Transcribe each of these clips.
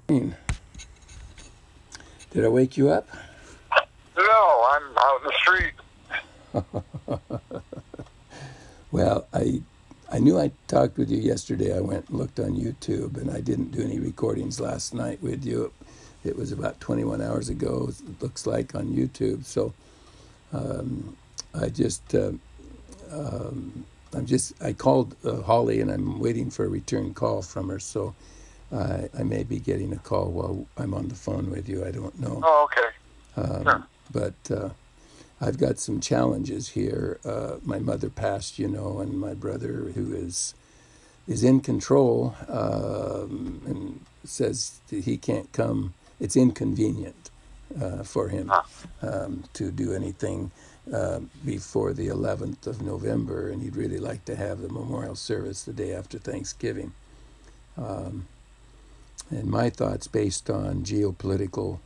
Did I wake you up? No, I'm out in the street. Well, I knew I talked with you yesterday. I went and looked on YouTube, and I didn't do any recordings last night with you. It was about 21 hours ago, it looks like, on YouTube. So I just, I called Holly, and I'm waiting for a return call from her. So I may be getting a call while I'm on the phone with you. I don't know. Oh, okay. Sure. But I've got some challenges here. My mother passed, and my brother, who is in control, and says that he can't come. It's inconvenient for him Huh. to do anything before the 11th of November, and he'd really like to have the memorial service the day after Thanksgiving. And my thoughts, based on geopolitical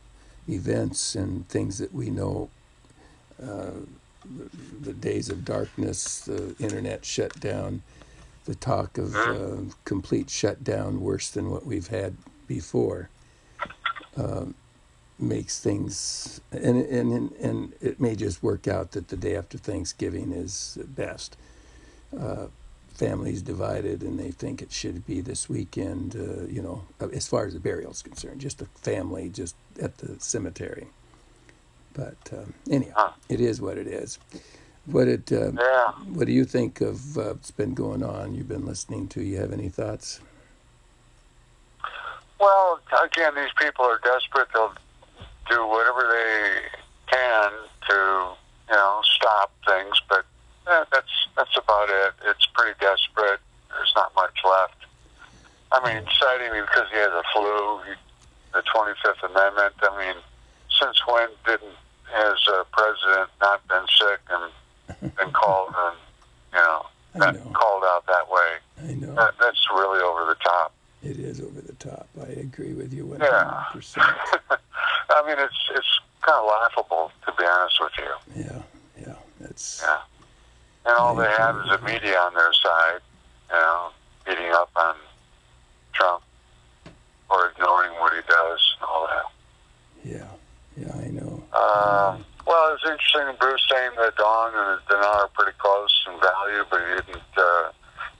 events and things that we know, the days of darkness, the internet shutdown, the talk of Mm-hmm. complete shutdown, worse than what we've had before, makes things, and it may just work out that the day after Thanksgiving is best. Families divided, and they think it should be this weekend. As far as the burial is concerned, just a family just at the cemetery. But anyhow, Huh. it is what it is. Yeah. What do you think of what's been going on? You've been listening to. You have any thoughts? Well, again, these people are desperate. They'll do whatever they can to, stop things. But that's about it. It's pretty desperate. There's not much left. I mean, citing me because he has a flu, the 25th Amendment. I mean, since when didn't has president not been sick and been called and I know. called out that way? I know. That's really over the top. It is over the top. I agree with you 100%. Yeah. I mean, it's kind of laughable, to be honest with you. Yeah. That's. Yeah. And all I they have agree is the with you. media on their side, beating up on Trump or ignoring what he does and all that. Yeah, I know. Well, it's interesting. Bruce saying that Dong and his dinar are pretty close in value, but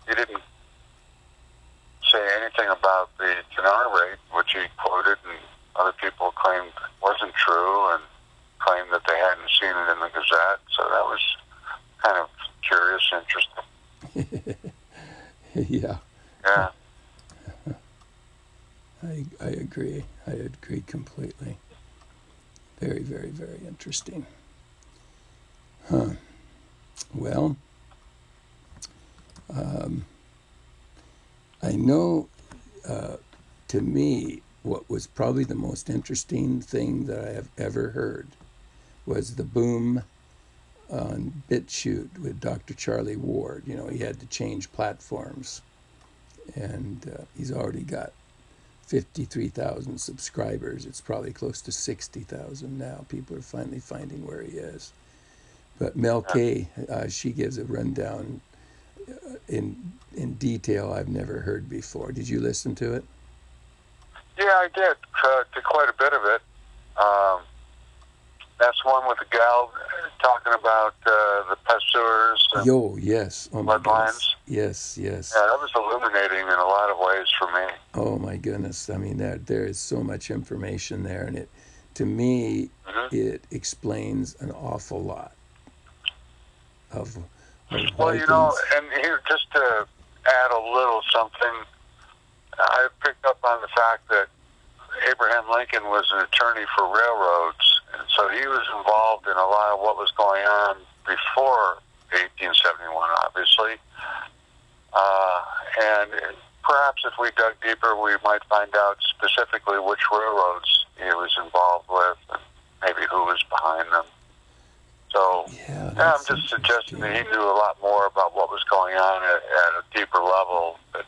he didn't say anything about the dinar rate, which he quoted, and other people claimed wasn't true, and claimed that they hadn't seen it in the Gazette. So that was kind of curious, interesting. Yeah, Yeah. I agree. I agree completely. Very, very, very interesting. Huh. Well, I know, to me, what was probably the most interesting thing that I have ever heard was the boom on BitChute with Dr. Charlie Ward. He had to change platforms, and he's already got 53,000 subscribers. It's probably close to 60,000 now. People are finally finding where he is. But Mel K, she gives a rundown in detail I've never heard before. Did you listen to it? Yeah, I did. Did quite a bit of it. That's one with the gal talking about the pasteurs and Yes. Oh my bloodlines. goodness. Yes. Yeah, that was illuminating in a lot of ways for me. Oh my goodness. I mean, there is so much information there, and to me, Mm-hmm. it explains an awful lot of Well, why things. and here, just to add a little something, I picked up on the fact that Abraham Lincoln was an attorney for railroads, and so he was involved in a lot of what was going on before 1871, obviously. And perhaps if we dug deeper, we might find out specifically which railroads he was involved with and maybe who was behind them. So, Yeah, I'm that's just suggesting that he interesting. knew a lot more about what was going on at a deeper level. But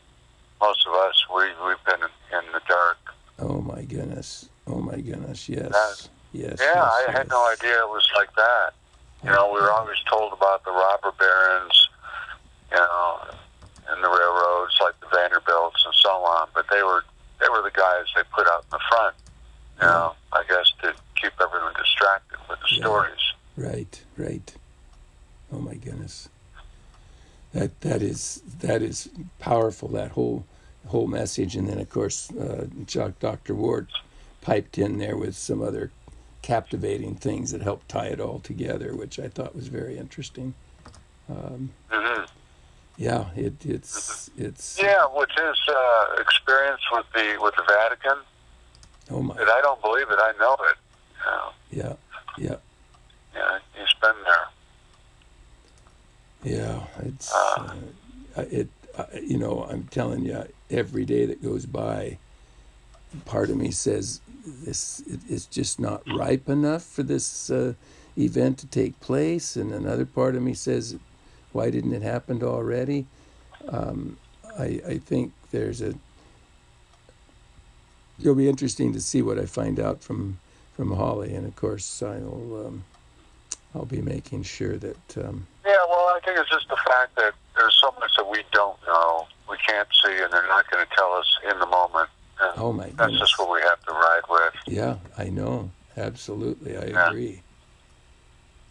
most of us, we've been in the dark. Oh my goodness. Oh my goodness. That, Yes. Yes. yeah, Yes. I had no Yes. idea it was like that. We were always told about the robber barons, in the railroads, like the Vanderbilts and so on. But they were they were the guys they put out in the front, you know, I guess to keep everyone distracted with the stories. Right, right. Oh my goodness. That is powerful. That whole message, and then of course, Dr. Ward piped in there with some other captivating things that helped tie it all together, which I thought was very interesting. Yeah, it's Yeah, with his experience with the Vatican, oh my. that I don't believe it, I know it. You know, Yeah. yeah, he's been there. Yeah, you know, I'm telling you, every day that goes by, part of me says it's just not ripe enough for this event to take place, and another part of me says, why didn't it happen already? I think it'll be interesting to see what I find out from Holly, and of course I'll be making sure that. Yeah, well, I think it's just the fact that there's so much that we don't know, we can't see, and they're not going to tell us in the moment. And Oh my that's goodness. just what we have to ride with. Yeah, I know. Absolutely, I agree.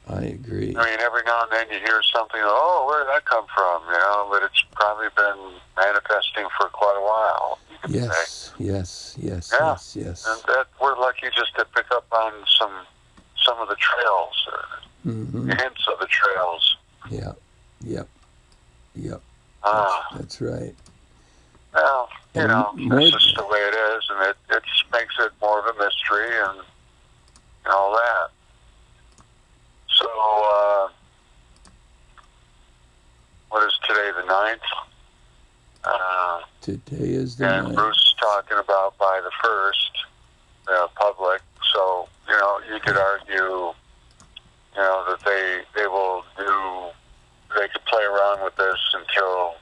I agree. I mean, every now and then you hear something, oh, where did that come from? You know, but it's probably been manifesting for quite a while. Yes. Yeah. Yes. And that we're lucky just to pick up on some of the trails, or hints of the trails. Yep. That's right. Well, you And know, more that's just the way it is, and it makes it more of a mystery and all that. So, what is today, the 9th? Today is the And 9th. Bruce is talking about by the 1st, public. So, you know, you could argue, you know, that they will they could play around with this until,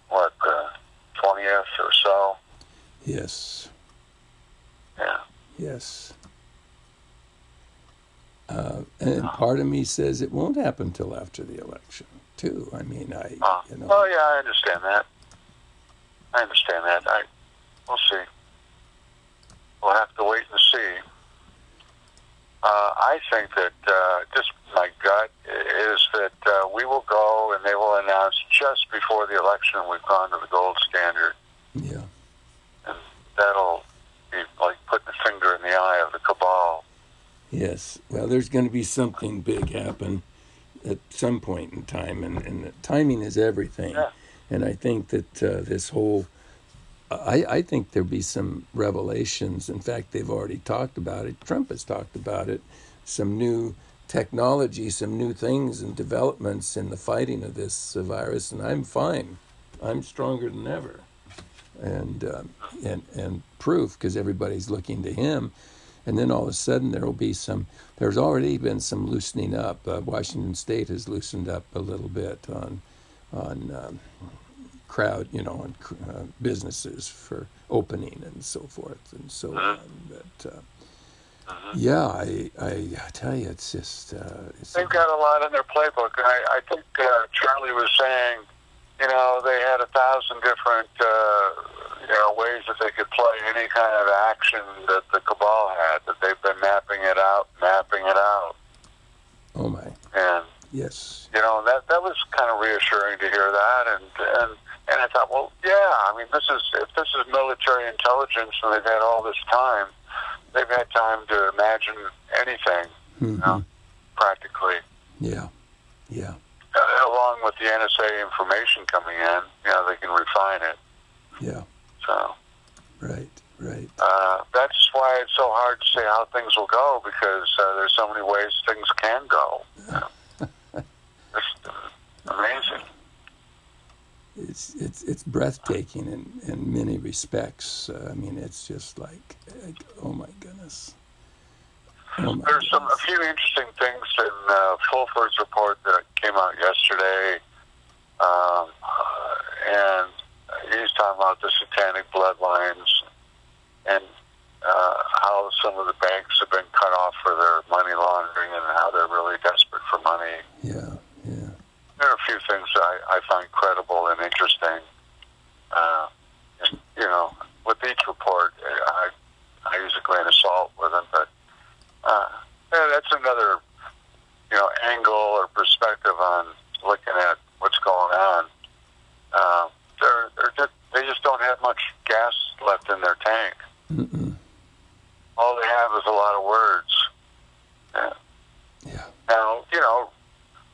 what, the 20th or so? Yes. Yeah. Yes. And part of me says it won't happen till after the election, too. I mean, you know. Well, yeah, I understand that. We'll see. We'll have to wait and see. I think that just my gut is that we will go and they will announce just before the election we've gone to the gold standard. Yeah. And that'll be like putting a finger in the eye of the cabal. Yes. Well, there's going to be something big happen at some point in time, and the timing is everything. Yeah. And I think that this whole, I think there'll be some revelations. In fact, they've already talked about it. Trump has talked about it. Some new technology, some new things and developments in the fighting of this virus, and I'm fine. I'm stronger than ever. And proof, because everybody's looking to him. And then all of a sudden there's already been some loosening up. Washington State has loosened up a little bit on crowd, you know, on businesses for opening and so forth and so on. But yeah, I tell you, it's just They've got a lot in their playbook, and I think Charlie was saying, you know, they had 1,000 different ways that they could play any kind of action that the cabal had, that they've been mapping it out. Oh my. And yes. You know, that was kind of reassuring to hear that, and I thought, well, yeah, I mean, if this is military intelligence and they've had all this time, they've had time to imagine anything, you know, practically. Yeah. Along with the NSA information coming in, you know, they can refine it. Yeah. So. Right. That's why it's so hard to say how things will go, because there's so many ways things can go. It's amazing. It's breathtaking in many respects. I mean, it's just like oh my goodness. There's a few interesting things in Fulford's report that came out yesterday, and he's talking about the satanic bloodlines and how some of the banks have been cut off for their money laundering and how they're really desperate for money. Yeah. There are a few things that I find credible and interesting. And, you know, with each report, tank. Mm-mm. All they have is a lot of words. Yeah. Yeah. Now,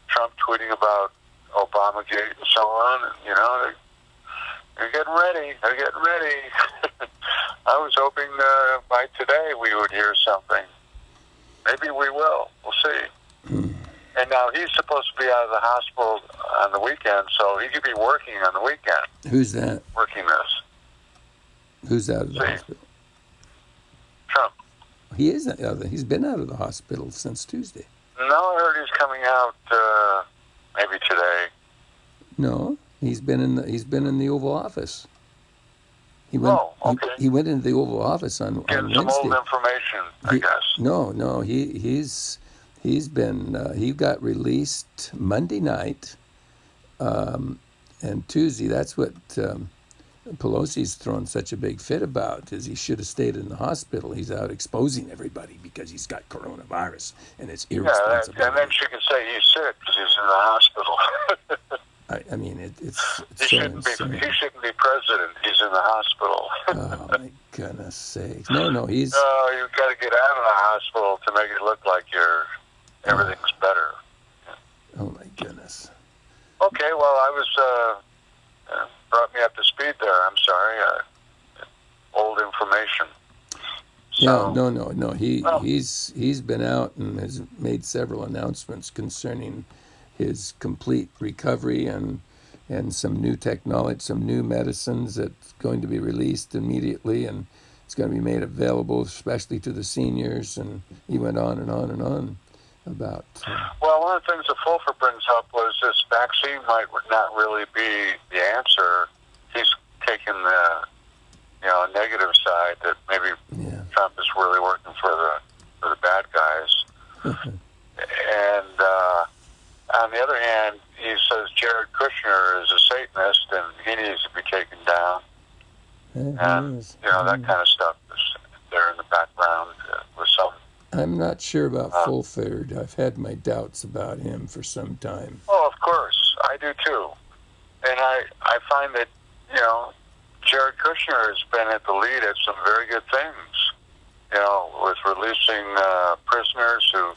Trump tweeting about Obamagate and so on, and, they're getting ready. They're getting ready. I was hoping by today we would hear something. Maybe we will. We'll see. Mm. And now he's supposed to be out of the hospital on the weekend, so he could be working on the weekend. Who's that? Working this. Who's out of the See? hospital? Trump. He is. He's been out of the hospital since Tuesday. No, I heard he's coming out maybe today. No, he's been in the Oval Office. He went. Okay. He went into the Oval Office on Getting some Wednesday. old information, I guess. No. He's been. He got released Monday night, and Tuesday. That's what Pelosi's thrown such a big fit about. Is he should have stayed in the hospital. He's out exposing everybody because he's got coronavirus, and it's irresponsible. Yeah, and then she can say he's sick because he's in the hospital. I mean, it's he so shouldn't insane. be. He shouldn't be president. He's in the hospital. Oh my goodness sakes! No, he's. No, you've got to get out of the hospital to make it look like everything's better. Oh my goodness! Okay, well, I was brought me up to speed there. I'm sorry. Old information. So, No. He's been out and has made several announcements concerning his complete recovery and some new technology, some new medicines that's going to be released immediately, and it's going to be made available, especially to the seniors. And he went on and on and on about. Well, one of the things that Fulfer brings up was this vaccine might not really be the answer. He's taken the negative side that maybe Trump is really working for the bad guys. And on the other hand, he says Jared Kushner is a Satanist and he needs to be taken down. And that kind of stuff is there in the background with some. I'm not sure about Fulford. I've had my doubts about him for some time. Oh, of course. I do too. And I find that, Jared Kushner has been at the lead at some very good things, with releasing prisoners who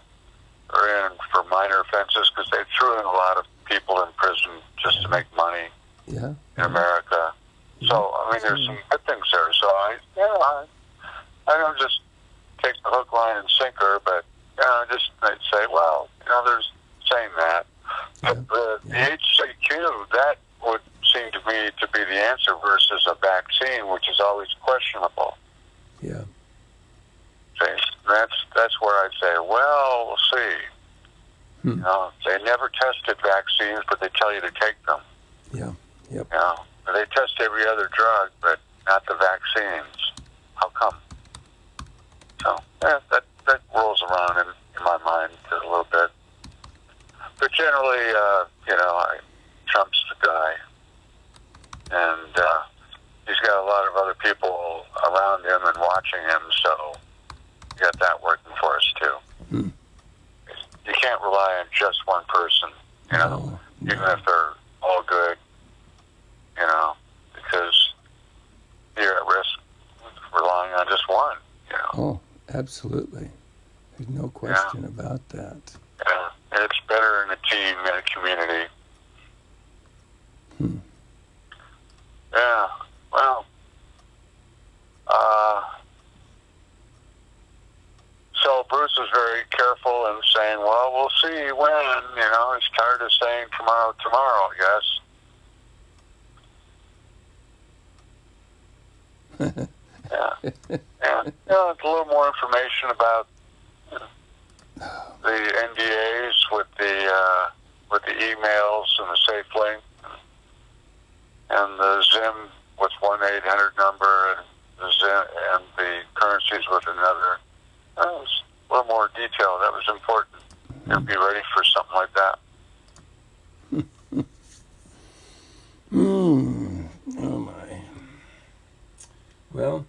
are in for minor offenses because they threw in a lot of people in prison just to make money in America. So, I mean, there's some good things there. So, I don't just take the hook, line, and sinker, but just say, well, there's saying that. But the HCQ, that would seem to me to be the answer versus a vaccine, which is always questionable. Yeah. See, that's where I'd say, well, we'll see. They never tested vaccines, but they tell you to take them. Yeah. Yep. They test every other drug, but not the vaccines. How come? So that rolls around in my mind a little bit. But generally, Trump's the guy, and he's got a lot of other people around him and watching him, so we got that working for us too. You can't rely on just one person, No. even if they're all good, because you're at risk relying on just one. Oh, absolutely. There's no question about that. Yeah, it's better in a team, in a community. Yeah, well, so Bruce was very careful in saying, well, we'll see when, he's tired of saying tomorrow, I guess. It's a little more information about the NDAs with the emails and the safe link and the Zim with 1-800 number and the Zim and the currencies with another. That was a little more detail. That was important. You'll be ready for something like that. Oh my. Well,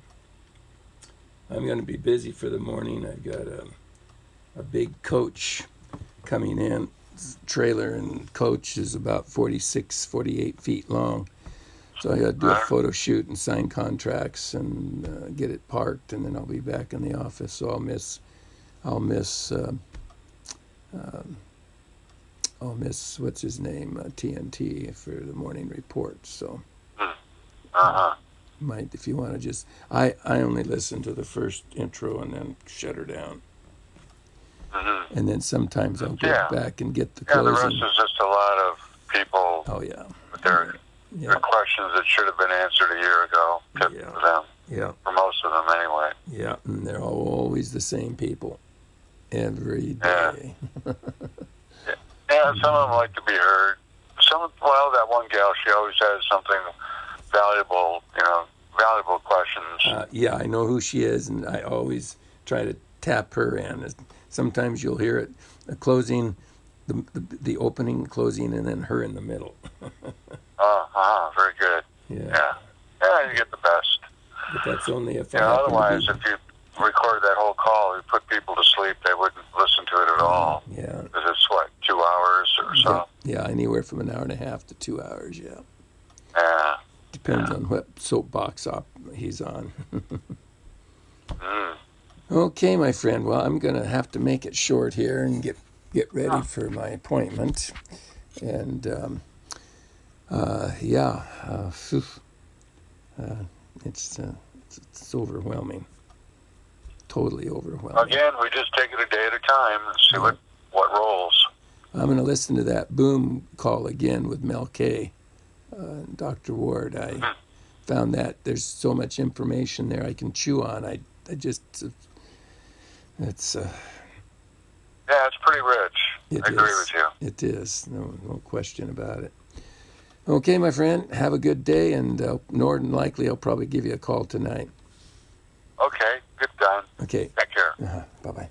I'm going to be busy for the morning. I've got a big coach coming in. Trailer and coach is about 46, 48 feet long. So I got to do a Right. photo shoot and sign contracts and get it parked, and then I'll be back in the office. So I'll miss what's his name, TNT for the morning report. So Uh-huh. might, if you want to just, I only listen to the first intro and then shut her down. Mm-hmm. And then sometimes I'll go Yeah. back and get the Yeah, the rest closing. is just a lot of people Oh yeah, with their yeah, questions that should have been answered a year ago to yeah, them, yeah, for most of them anyway. yeah. And they're always the same people every Yeah. day. Yeah, some of them like to be heard. Well, that one gal, she always has something valuable, valuable questions. Yeah, I know who she is, and I always try to tap her in. Sometimes you'll hear it, a closing, the opening, closing, and then her in the middle. Very good. Yeah. Yeah. Yeah, you get the best. But that's only if I happen Otherwise, to be. if you record that whole call, you put people to sleep, they wouldn't listen to it at all. Yeah. Because it's, 2 hours or so? Yeah, anywhere from an hour and a half to 2 hours, yeah. Yeah. Depends on what soapbox he's on. Mm. Okay, my friend. Well, I'm going to have to make it short here and get ready for my appointment. And it's overwhelming. Totally overwhelming. Again, we just take it a day at a time and see what rolls. I'm going to listen to that boom call again with Mel K. Dr. Ward. I found that there's so much information there I can chew on. I just, it's. Yeah, it's pretty rich. I agree with you. It is. No question about it. Okay, my friend, have a good day, and more than likely I'll probably give you a call tonight. Okay, good, Don. Okay. Take care. Bye-bye.